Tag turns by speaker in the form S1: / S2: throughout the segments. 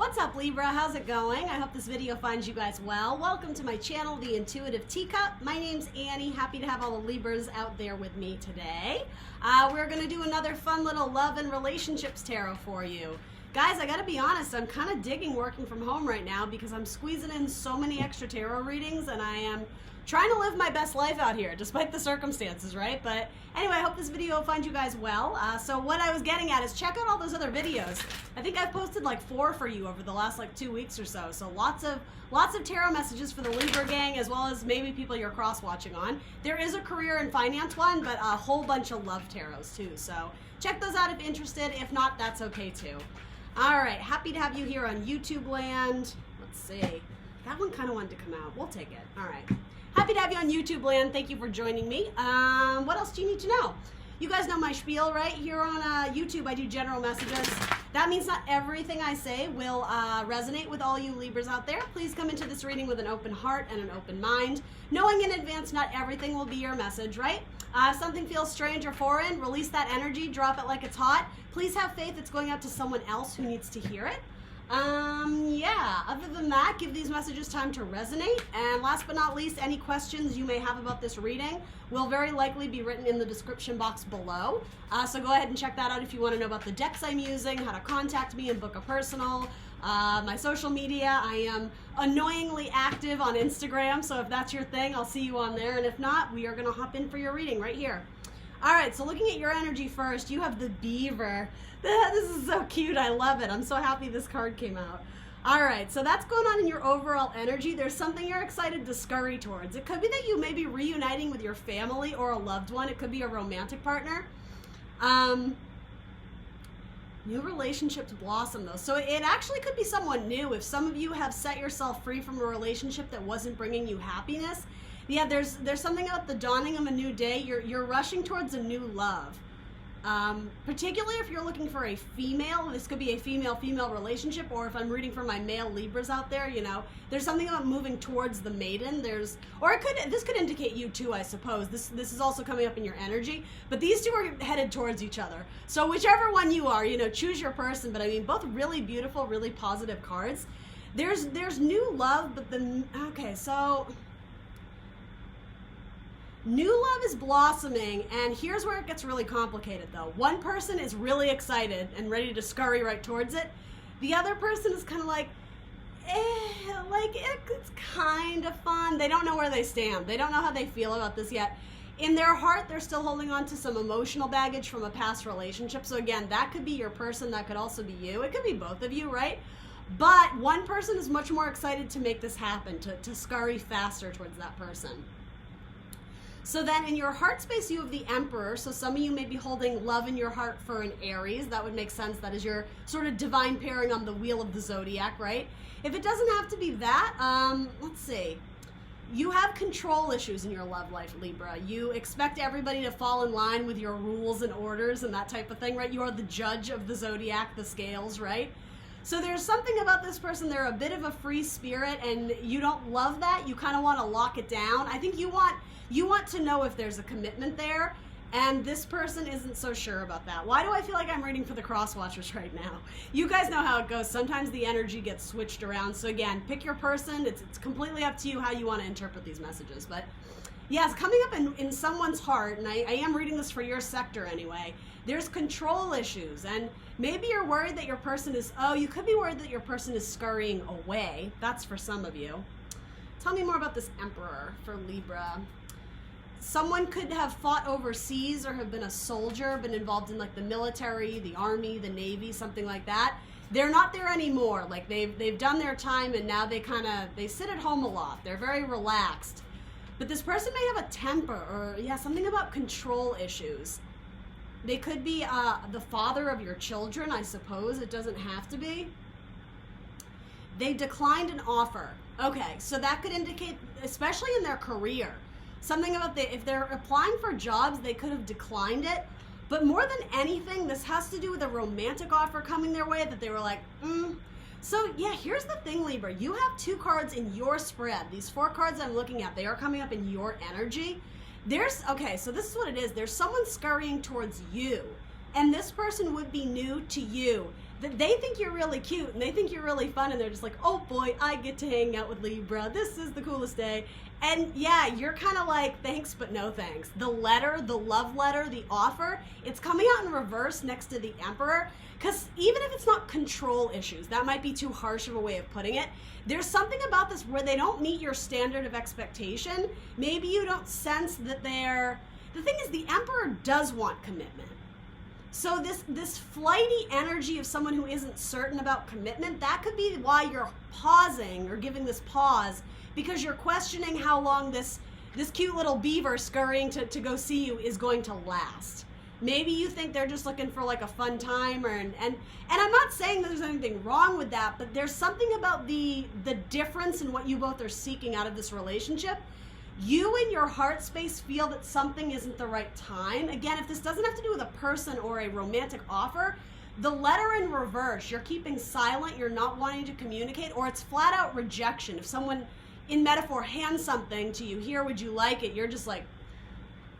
S1: What's up, Libra? How's it going? I hope this video finds you guys well. Welcome to my channel, The Intuitive Teacup. My name's Annie. Happy to have all the Libras out there with me today. We're going to do another fun little love and relationships tarot for you. Guys, I gotta be honest, I'm kind of digging working from home right now because I'm squeezing in so many extra tarot readings and I am trying to live my best life out here, despite the circumstances, right? But anyway, I hope this video will find you guys well. So what I was getting at is check out all those other videos. I think I've posted like 4 for you over the last like 2 weeks or so. So lots of tarot messages for the Libra gang, as well as maybe people you're cross-watching on. There is a career and finance one, but a whole bunch of love tarots too. So check those out if interested. If not, that's okay too. All right, happy to have you here on YouTube land. Let's see. That one kind of wanted to come out. We'll take it. All right. Happy to have you on YouTube land. Thank you for joining me. What else do you need to know? You guys know my spiel, right? Here on YouTube, I do general messages. That means not everything I say will resonate with all you Libras out there. Please come into this reading with an open heart and an open mind, knowing in advance not everything will be your message, right? If something feels strange or foreign, release that energy, drop it like it's hot. Please have faith it's going out to someone else who needs to hear it. Yeah, other than that, give these messages time to resonate. And last but not least, any questions you may have about this reading will very likely be written in the description box below. So go ahead and check that out if you want to know about the decks I'm using, how to contact me and book a personal, my social media. I am annoyingly active on Instagram, so if that's your thing, I'll see you on there. And if not, we are going to hop in for your reading right here. All right, so looking at your energy first, you have the beaver. This is so cute. I love it. I'm so happy this card came out. All right, so that's going on in your overall energy. There's something you're excited to scurry towards. It could be that you may be reuniting with your family or a loved one. It could be a romantic partner. New relationships blossom, though. So it actually could be someone new. If some of you have set yourself free from a relationship that wasn't bringing you happiness, yeah, there's something about the dawning of a new day. You're rushing towards a new love. Particularly if you're looking for a female, this could be a female-female relationship, or if I'm reading for my male Libras out there, you know, there's something about moving towards the maiden. This could indicate you too, I suppose. This is also coming up in your energy, but these two are headed towards each other. So whichever one you are, you know, choose your person. But I mean, both really beautiful, really positive cards. There's new love, but okay, so new love is blossoming, and here's where it gets really complicated, though. One person is really excited and ready to scurry right towards it. The other person is kind of like, it's kind of fun. They don't know where they stand. They don't know how they feel about this yet. In their heart, they're still holding on to some emotional baggage from a past relationship. So again, that could be your person. That could also be you. It could be both of you, right? But one person is much more excited to make this happen, to scurry faster towards that person. So then in your heart space, you have the Emperor. So some of you may be holding love in your heart for an Aries. That would make sense. That is your sort of divine pairing on the wheel of the zodiac, right? If it doesn't have to be that, let's see. You have control issues in your love life, Libra. You expect everybody to fall in line with your rules and orders and that type of thing, right? You are the judge of the zodiac, the scales, right? So there's something about this person. They're a bit of a free spirit, and you don't love that. You kind of want to lock it down. I think you want to know if there's a commitment there, and this person isn't so sure about that. Why do I feel like I'm reading for the cross-watchers right now? You guys know how it goes. Sometimes the energy gets switched around. So again, pick your person. It's completely up to you how you want to interpret these messages. But yes, coming up in someone's heart, and I am reading this for your sector anyway, there's control issues, and maybe you're worried that your person is, you could be worried that your person is scurrying away. That's for some of you. Tell me more about this Emperor for Libra. Someone could have fought overseas or have been a soldier, been involved in like the military, the army, the navy, something like that. They're not there anymore. Like they've done their time, and now they sit at home a lot. They're very relaxed. But this person may have a temper, or something about control issues. They could be the father of your children, I suppose. It doesn't have to be. They declined an offer. Okay, so that could indicate, especially in their career, something about if they're applying for jobs, they could have declined it. But more than anything, this has to do with a romantic offer coming their way that they were like, So yeah, here's the thing, Libra. You have 2 cards in your spread. These 4 cards I'm looking at, they are coming up in your energy. Okay, so this is what it is. There's someone scurrying towards you, and this person would be new to you. they think you're really cute and they think you're really fun, and they're just like, oh boy, I get to hang out with Libra. This is the coolest day. And yeah, you're kind of like, thanks, but no thanks. The letter, the love letter, the offer, it's coming out in reverse next to the Emperor. Because even if it's not control issues, that might be too harsh of a way of putting it. There's something about this where they don't meet your standard of expectation. Maybe you don't sense that they're... The thing is, the Emperor does want commitment. So this flighty energy of someone who isn't certain about commitment, that could be why you're pausing or giving this pause, because you're questioning how long this cute little beaver scurrying to go see you is going to last. Maybe you think they're just looking for like a fun time, and I'm not saying that there's anything wrong with that, but there's something about the difference in what you both are seeking out of this relationship. You in your heart space feel that something isn't the right time. Again, if this doesn't have to do with a person or a romantic offer, the letter in reverse, you're keeping silent, you're not wanting to communicate, or it's flat out rejection. If someone, in metaphor, hands something to you, here, would you like it? You're just like,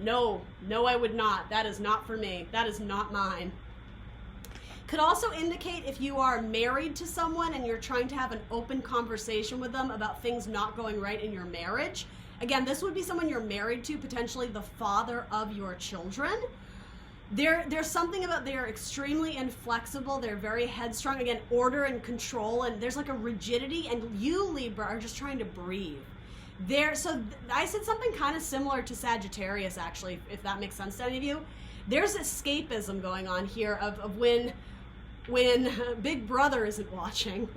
S1: no, I would not. That is not for me. That is not mine. Could also indicate if you are married to someone and you're trying to have an open conversation with them about things not going right in your marriage. Again, this would be someone you're married to, potentially the father of your children. There's something about they're extremely inflexible. They're very headstrong. Again, order and control, and there's like a rigidity, and you, Libra, are just trying to breathe. I said something kind of similar to Sagittarius, actually, if that makes sense to any of you. There's escapism going on here of when Big Brother isn't watching.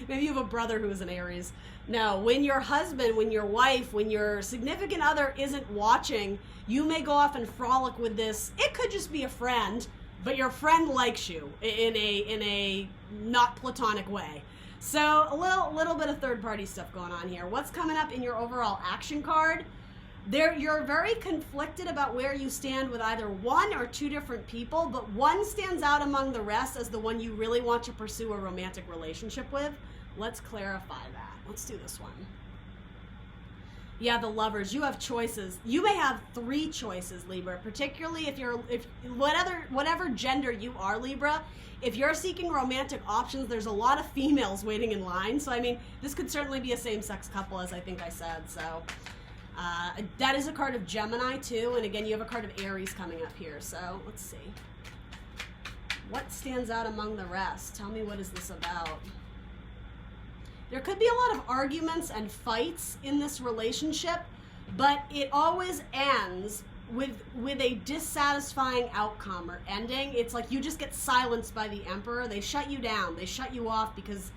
S1: Maybe you have a brother who is an Aries. No, when your husband, when your wife, when your significant other isn't watching, you may go off and frolic with this. It could just be a friend, but your friend likes you in a not platonic way. So a little bit of third-party stuff going on here. What's coming up in your overall action card? You're very conflicted about where you stand with either one or two different people, but one stands out among the rest as the one you really want to pursue a romantic relationship with. Let's clarify that. Let's do this one. Yeah, the Lovers. You have choices. You may have 3 choices, Libra, particularly if whatever gender you are, Libra. If you're seeking romantic options, there's a lot of females waiting in line. So, I mean, this could certainly be a same-sex couple, as I think I said. So, that is a card of Gemini, too. And again, you have a card of Aries coming up here. So, let's see. What stands out among the rest? Tell me, what is this about? There could be a lot of arguments and fights in this relationship, but it always ends with a dissatisfying outcome or ending. It's like you just get silenced by the Emperor. They shut you down. They shut you off because,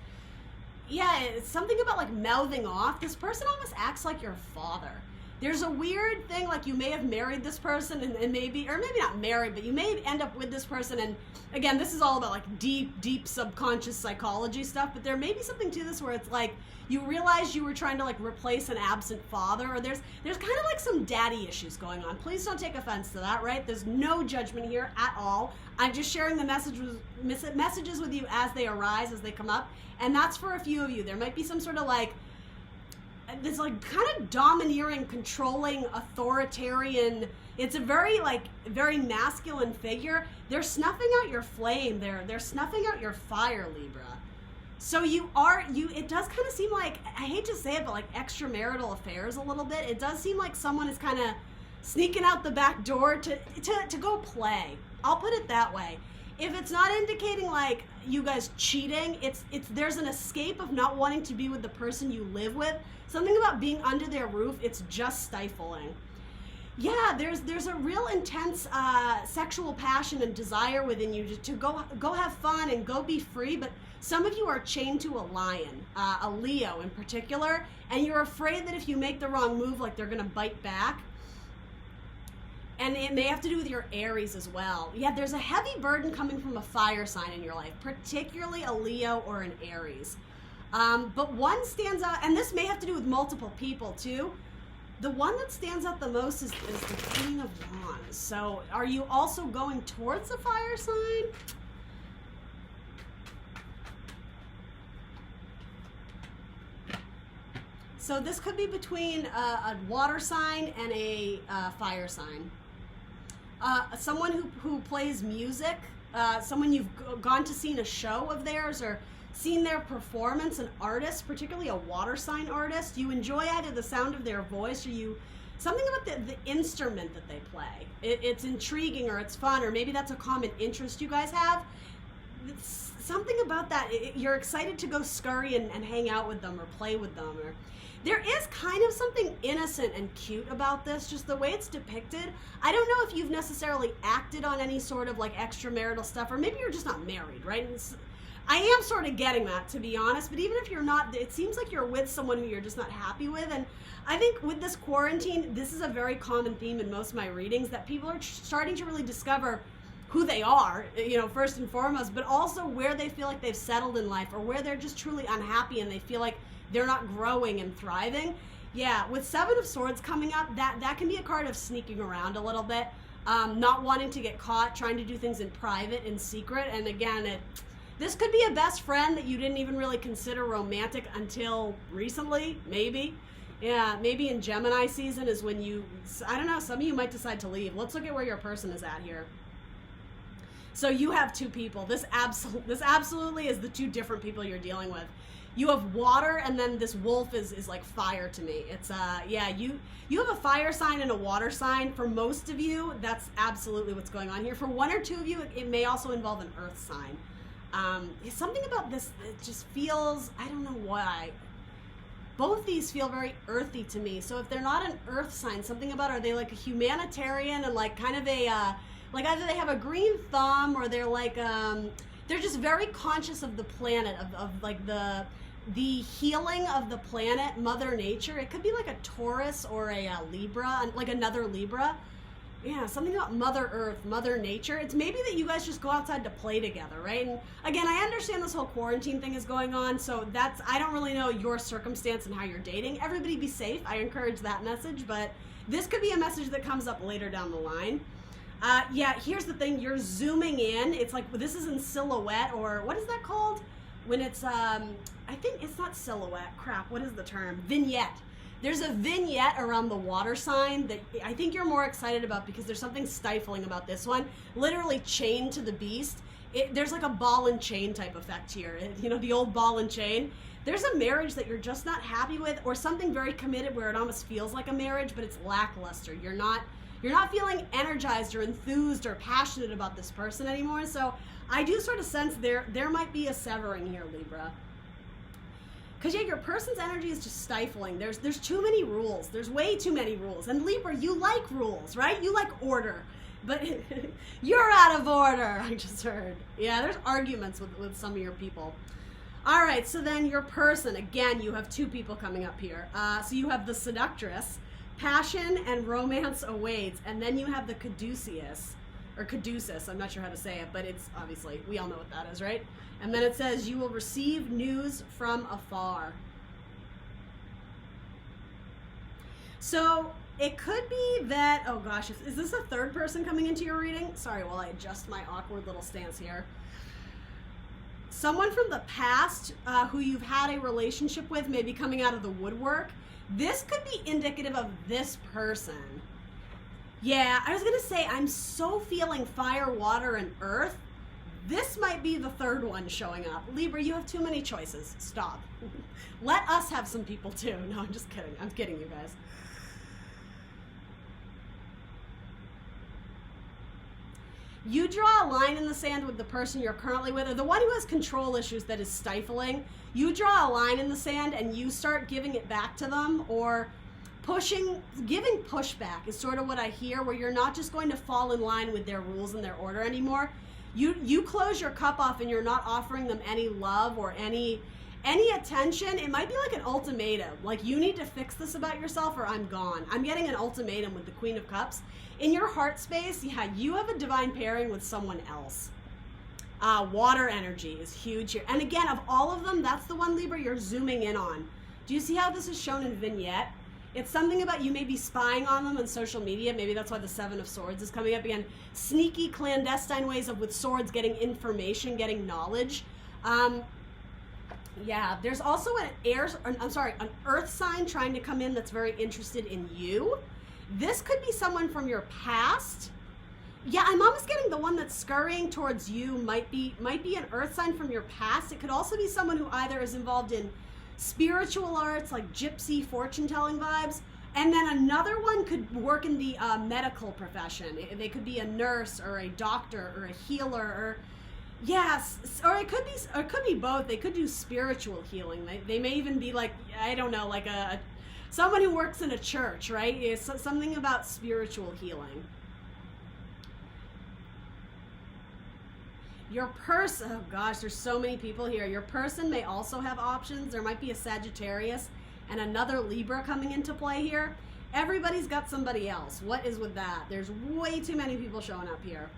S1: yeah, it's something about like mouthing off. This person almost acts like your father. There's a weird thing, like you may have married this person and maybe not married, but you may end up with this person. And again, this is all about like deep subconscious psychology stuff, but there may be something to this where it's like you realize you were trying to like replace an absent father, or there's kind of like some daddy issues going on. Please don't take offense to that, right? There's no judgment here at all. I'm just sharing the messages with you as they arise, as they come up. And that's for a few of you. There might be some sort of like, this like kind of domineering, controlling, authoritarian, it's a very masculine figure. They're snuffing out your flame. They're snuffing out your fire, Libra. So it does kind of seem like, I hate to say it, but like extramarital affairs a little bit. It does seem like someone is kind of sneaking out the back door to go play. I'll put it that way. If it's not indicating like you guys cheating, there's an escape of not wanting to be with the person you live with. Something about being under their roof, it's just stifling. Yeah, there's a real intense sexual passion and desire within you to go have fun and go be free, but some of you are chained to a lion, a Leo in particular, and you're afraid that if you make the wrong move, like they're gonna bite back. And it may have to do with your Aries as well. Yeah, there's a heavy burden coming from a fire sign in your life, particularly a Leo or an Aries. But one stands out, and this may have to do with multiple people too. The one that stands out the most is the Queen of Wands. So are you also going towards a fire sign? So this could be between a water sign and a fire sign. Someone who plays music, someone you've gone to seen a show of theirs or seen their performance, an artist, particularly a water sign artist. You enjoy either the sound of their voice or something about the instrument that they play. It's intriguing or it's fun, or maybe that's a common interest you guys have. It's something about that. You're excited to go scurry and hang out with them or play with them. Or there is kind of something innocent and cute about this, just the way it's depicted. I don't know if you've necessarily acted on any sort of like extramarital stuff, or maybe you're just not married, right? I am sort of getting that, to be honest, but even if you're not, it seems like you're with someone who you're just not happy with. And I think with this quarantine, this is a very common theme in most of my readings, that people are starting to really discover who they are, first and foremost, but also where they feel like they've settled in life, or where they're just truly unhappy and they feel like they're not growing and thriving. Yeah, with Seven of Swords coming up, that can be a card of sneaking around a little bit, not wanting to get caught, trying to do things in private, in secret. And again, this could be a best friend that you didn't even really consider romantic until recently, maybe. Yeah, maybe in Gemini season is when I don't know, some of you might decide to leave. Let's look at where your person is at here. So you have two people. This absolutely is the two different people you're dealing with. You have water, and then this wolf is like fire to me. It's you have a fire sign and a water sign. For most of you, that's absolutely what's going on here. For one or two of you, it may also involve an earth sign. Something about this, it just feels, I don't know why, both these feel very earthy to me. So if they're not an earth sign, something about, are they like a humanitarian and like kind of a like either they have a green thumb, or they're like they're just very conscious of the planet, of like the healing of the planet, Mother Nature. It could be like a Taurus or a Libra, like another Libra. Yeah, something about Mother Earth, Mother Nature. It's maybe that you guys just go outside to play together, right? And again, I understand this whole quarantine thing is going on, so I don't really know your circumstance and how you're dating. Everybody be safe. I encourage that message, but this could be a message that comes up later down the line. Yeah, here's the thing. You're zooming in. It's like, this is in silhouette, or what is that called? When it's, I think it's not silhouette. Crap, what is the term? Vignette. There's a vignette around the water sign that I think you're more excited about, because there's something stifling about this one. Literally chained to the beast. There's like a ball and chain type effect here. The old ball and chain. There's a marriage that you're just not happy with, or something very committed where it almost feels like a marriage, but it's lackluster. You're not feeling energized or enthused or passionate about this person anymore. So I do sort of sense there might be a severing here, Libra. Because yeah, your person's energy is just stifling. There's too many rules. There's way too many rules. And Libra, you like rules, right? You like order. But you're out of order, I just heard. Yeah, there's arguments with some of your people. All right, so then your person, again, you have two people coming up here. So you have the seductress. Passion and romance awaits. And then you have the caduceus, or caduceus, I'm not sure how to say it, but it's obviously, we all know what that is, right? And then it says, you will receive news from afar. So it could be that, oh gosh, is this a third person coming into your reading? Sorry, while I adjust my awkward little stance here. Someone from the past who you've had a relationship with, maybe coming out of the woodwork. This could be indicative of this person. Yeah, I was going to say, I'm so feeling fire, water, and earth. This might be the third one showing up. Libra, you have too many choices. Stop. Let us have some people too. No, I'm just kidding. I'm kidding, you guys. You draw a line in the sand with the person you're currently with, or the one who has control issues that is stifling. You draw a line in the sand and you start giving it back to them, or giving pushback is sort of what I hear, where you're not just going to fall in line with their rules and their order anymore. You close your cup off and you're not offering them any love or any attention. It might be like an ultimatum, like, you need to fix this about yourself or I'm gone. I'm getting an ultimatum with the Queen of Cups. In your heart space, yeah, you have a divine pairing with someone else. Water energy is huge here. And again, of all of them, that's the one, Libra, you're zooming in on. Do you see how this is shown in vignette? It's something about you maybe spying on them on social media. Maybe that's why the Seven of Swords is coming up again. Sneaky, clandestine ways of, with swords, getting information, getting knowledge. Yeah, there's also an earth sign trying to come in that's very interested in you. This could be someone from your past. Yeah, I'm almost getting the one that's scurrying towards you might be an earth sign from your past. It could also be someone who either is involved in spiritual arts, like gypsy fortune telling vibes, and then another one could work in the medical profession. They could be a nurse or a doctor or a healer, or yes, or it could be both. They could do spiritual healing. They may even be like, I don't know, like a someone who works in a church, right? It's something about spiritual healing. Your person, oh gosh, there's so many people here. Your person may also have options. There might be a Sagittarius and another Libra coming into play here. Everybody's got somebody else. What is with that? There's way too many people showing up here.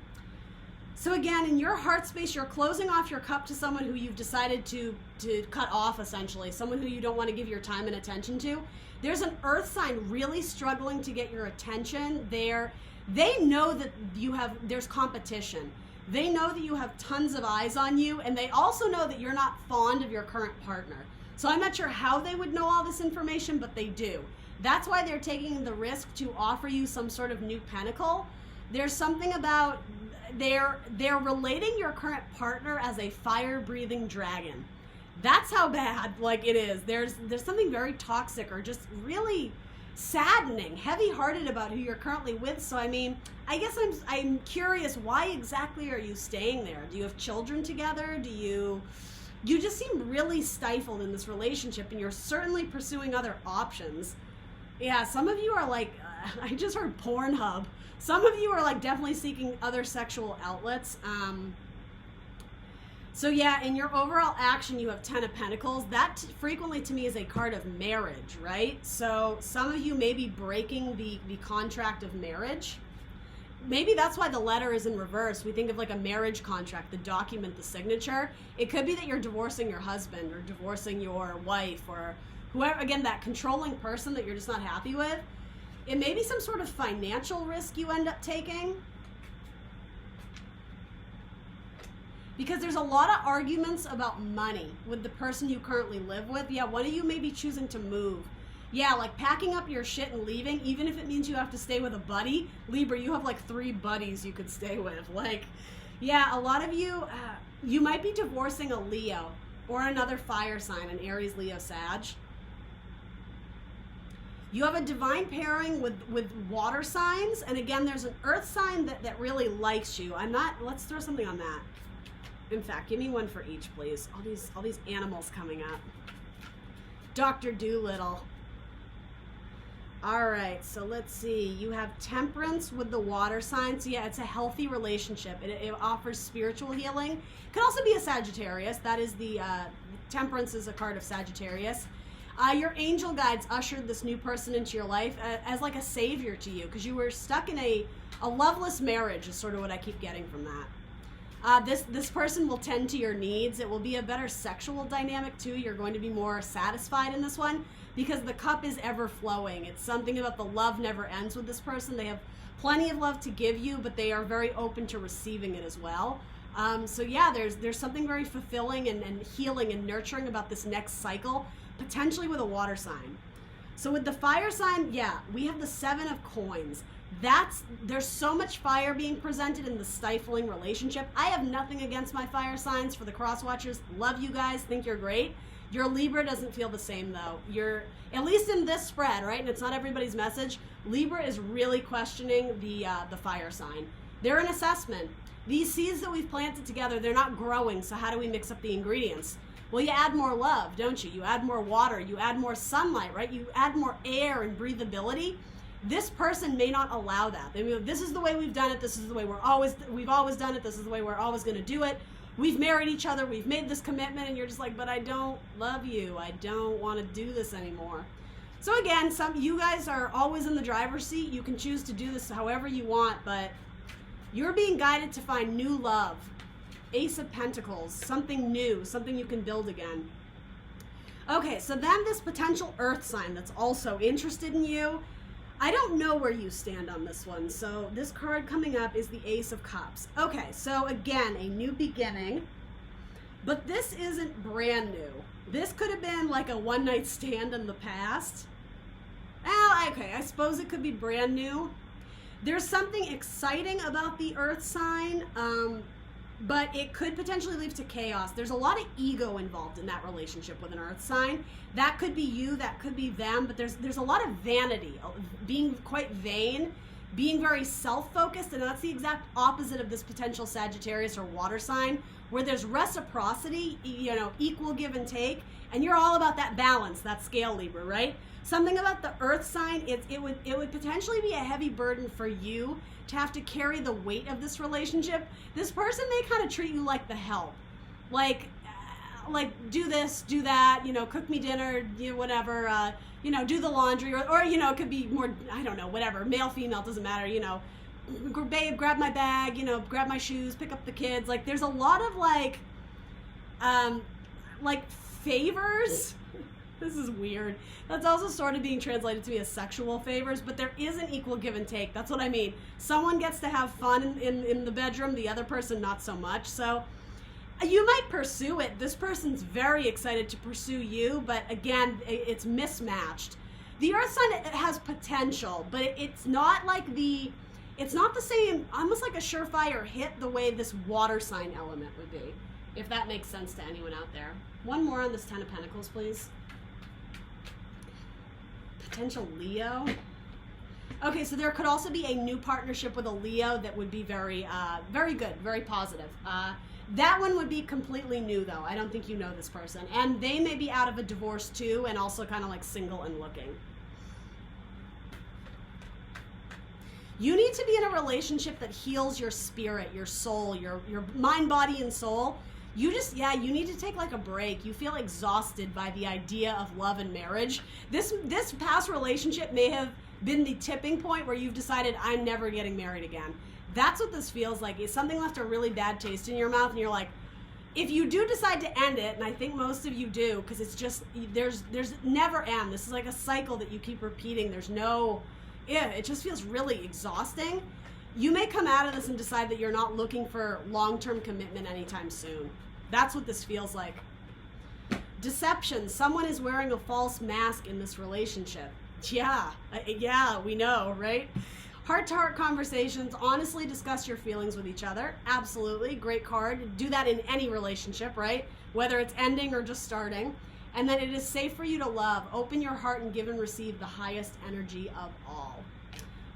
S1: So again, in your heart space, you're closing off your cup to someone who you've decided to cut off, essentially. Someone who you don't want to give your time and attention to. There's an earth sign really struggling to get your attention. They know that there's competition. They know that you have tons of eyes on you, and they also know that you're not fond of your current partner. So I'm not sure how they would know all this information, but they do. That's why they're taking the risk to offer you some sort of new pentacle. There's something about they're relating your current partner as a fire-breathing dragon. That's how bad it is. There's something very toxic or just really saddening, heavy-hearted about who you're currently with. So I mean, I guess I'm curious, why exactly are you staying there? Do you have children together? You just seem really stifled in this relationship, and you're certainly pursuing other options. Yeah, some of you are like, I just heard Pornhub. Some of you are like definitely seeking other sexual outlets. So yeah, in your overall action, you have 10 of Pentacles. That frequently to me is a card of marriage, right? So some of you may be breaking the contract of marriage. Maybe that's why the letter is in reverse. We think of like a marriage contract, the document, the signature. It could be that you're divorcing your husband or divorcing your wife or whoever, again, that controlling person that you're just not happy with. It may be some sort of financial risk you end up taking. Because there's a lot of arguments about money with the person you currently live with. Yeah, one of you may be choosing to move. Yeah, like packing up your shit and leaving, even if it means you have to stay with a buddy. Libra, you have like 3 buddies you could stay with. Like, yeah, a lot of you, you might be divorcing a Leo or another fire sign, an Aries, Leo, Sag. You have a divine pairing with water signs. And again, there's an earth sign that really likes you. Let's throw something on that. In fact, give me one for each, please. All these animals coming up. Dr. Doolittle. All right, so let's see. You have Temperance with the water sign. So yeah, it's a healthy relationship. It offers spiritual healing. It could also be a Sagittarius. That is Temperance is a card of Sagittarius. Your angel guides ushered this new person into your life as like a savior to you, because you were stuck in a loveless marriage is sort of what I keep getting from that. This person will tend to your needs. It will be a better sexual dynamic too. You're going to be more satisfied in this one because the cup is ever flowing. It's something about the love never ends with this person. They have plenty of love to give you, but they are very open to receiving it as well. So yeah, there's something very fulfilling and healing and nurturing about this next cycle, potentially with a water sign. So with the fire sign, yeah, we have the 7 of coins. There's so much fire being presented in the stifling relationship. I have nothing against my fire signs. For the cross watchers, love you guys, think you're great. Your Libra doesn't feel the same though. You're, at least in this spread, right? And it's not everybody's message. Libra is really questioning the fire sign. They're an assessment. These seeds that we've planted together, they're not growing. So how do we mix up the ingredients? Well, you add more love, don't you? You add more water, you add more sunlight, right? You add more air and breathability. This person may not allow that. They mean, this is the way we've done it. This is the way we've always done it. This is the way we're always going to do it. We've married each other. We've made this commitment. And you're just like, but I don't love you. I don't want to do this anymore. So again, you guys are always in the driver's seat. You can choose to do this however you want, but you're being guided to find new love. Ace of Pentacles, something new, something you can build again. Okay, so then this potential earth sign that's also interested in you. I don't know where you stand on this one. So this card coming up is the Ace of Cups. Okay, so again, a new beginning, but this isn't brand new. This could have been like a one-night stand in the past. Well, okay, I suppose it could be brand new. There's something exciting about the Earth sign, but it could potentially lead to chaos. There's a lot of ego involved in that relationship with an Earth sign. That could be you, that could be them, but there's a lot of vanity, being quite vain, being very self-focused, and that's the exact opposite of this potential Sagittarius or water sign, where there's reciprocity, you know, equal give and take, and you're all about that balance, that scale, Libra, right? Something about the Earth sign, it would potentially be a heavy burden for you to have to carry the weight of this relationship. This person may kind of treat you like the help, like do this, do that, you know, cook me dinner, you know, whatever, you know, do the laundry, or you know, it could be more, I don't know, whatever, male, female, doesn't matter, you know, babe, grab my bag, you know, grab my shoes, pick up the kids. Like, there's a lot of like favors. This is weird. That's also sort of being translated to me as sexual favors, but there is an equal give and take. That's what I mean. Someone gets to have fun in the bedroom, the other person not so much. So you might pursue it. This person's very excited to pursue you, but again, it's mismatched. The Earth sign has potential, but it's not the same, almost like a surefire hit the way this water sign element would be, if that makes sense to anyone out there. One more on this Ten of Pentacles, please. Potential Leo. Okay, so there could also be a new partnership with a Leo that would be very good, very positive. That one would be completely new, though. I don't think you know this person. And they may be out of a divorce, too, and also kind of like single and looking. You need to be in a relationship that heals your spirit, your soul, your mind, body, and soul. You need to take like a break. You feel exhausted by the idea of love and marriage. This past relationship may have been the tipping point where you've decided, I'm never getting married again. That's what this feels like. It's something left a really bad taste in your mouth, and you're like, if you do decide to end it, and I think most of you do, because it's just, there's never end. This is like a cycle that you keep repeating. It just feels really exhausting. You may come out of this and decide that you're not looking for long-term commitment anytime soon. That's what this feels like. Deception. Someone is wearing a false mask in this relationship. Yeah, we know, right? Heart-to-heart conversations. Honestly discuss your feelings with each other. Absolutely. Great card. Do that in any relationship, right? Whether it's ending or just starting. And then it is safe for you to love. Open your heart and give and receive the highest energy of all.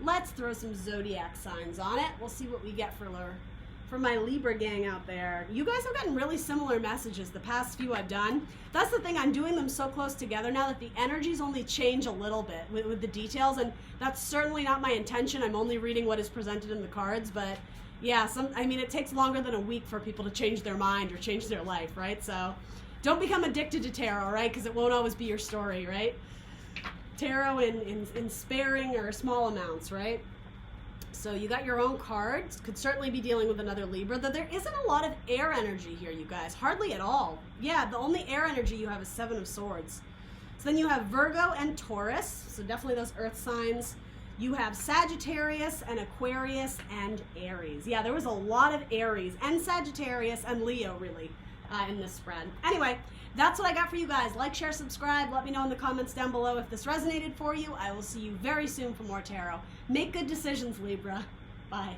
S1: Let's throw some zodiac signs on it. We'll see what we get for my Libra gang out there. You guys have gotten really similar messages the past few I've done. That's the thing, I'm doing them so close together now that the energies only change a little bit with the details, and that's certainly not my intention. I'm only reading what is presented in the cards, but yeah, it takes longer than a week for people to change their mind or change their life, right? So don't become addicted to tarot, right? Because it won't always be your story, right? Tarot in sparing or small amounts, right? So you got your own cards. Could certainly be dealing with another Libra, though there isn't a lot of air energy here, you guys. Hardly at all. Yeah, the only air energy you have is Seven of Swords. So then you have Virgo and Taurus, so definitely those earth signs. You have Sagittarius and Aquarius and Aries. Yeah, there was a lot of Aries and Sagittarius and Leo, really, in this spread. Anyway, that's what I got for you guys. Like, share, subscribe. Let me know in the comments down below if this resonated for you. I will see you very soon for more tarot. Make good decisions, Libra. Bye.